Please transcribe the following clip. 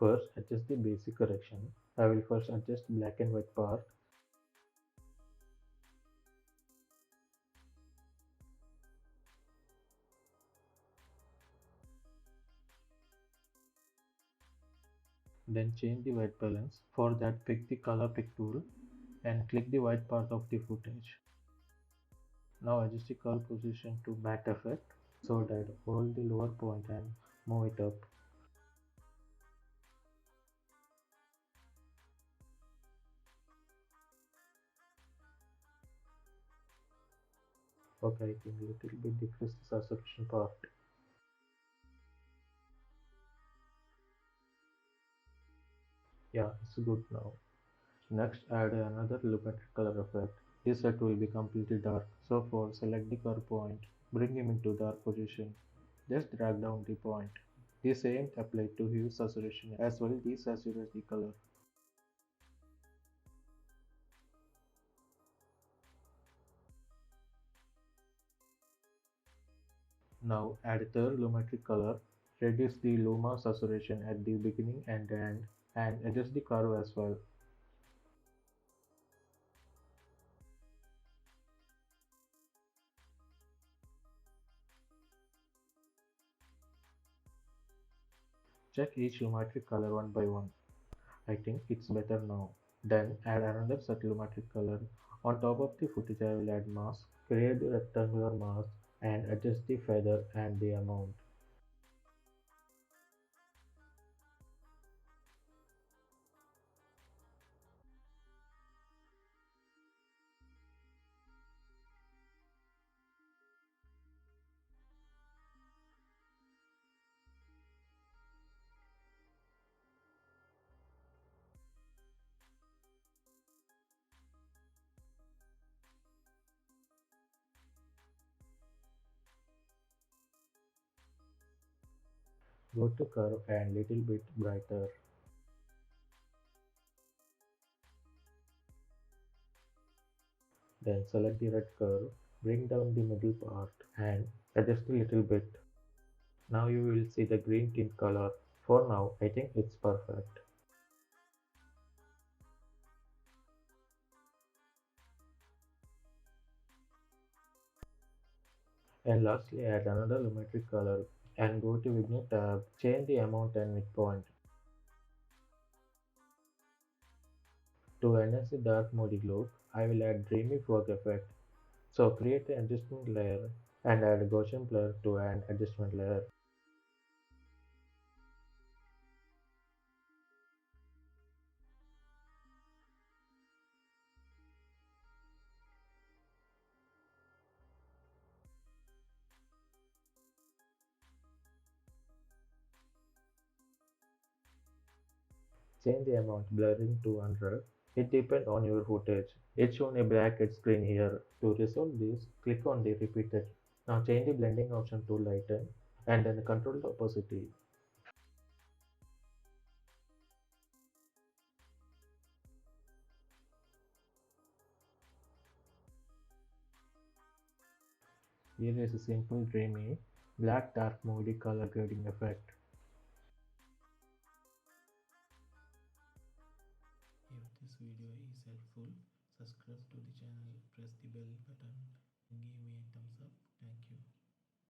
First, adjust the basic correction. I will first adjust black and white part. Then change the white balance. For that, pick the color pick tool and click the white part of the footage. Now adjust the curve position to matte effect so that hold the lower point and move it up. Okay, I think a little bit decrease the saturation part. Yeah, it's good now. Next, add another luminosity color effect. This set will be completely dark. So for select the curve point, bring him into dark position. Just drag down the point. The same applied to hue saturation as well. Desaturate the color. Now add third luminosity color. Reduce the luma saturation at the beginning and end, and adjust the curve as well. Check each luminosity color one by one. I think it's better now. Then add another subtle luminosity color. On top of the footage I will add mask. Create the rectangular mask and adjust the feather and the amount. Go to curve and little bit brighter. Then select the red curve, bring down the middle part and adjust a little bit. Now you will see the green tint color. For now, I think it's perfect. And lastly, add another luminosity color and go to Vignette tab, change the amount and midpoint. To enhance the dark moody look, I will add dreamy fog effect. So create an adjustment layer and add a Gaussian blur to an adjustment layer. Change the amount blurring to 100. It depends on your footage. It's shown a bracket screen here. To resolve this, click on the repeated. Now change the blending option to lighten and then control the opacity. Here is a simple dreamy black dark moody color grading effect. If this video is helpful, subscribe to the channel, press the bell button.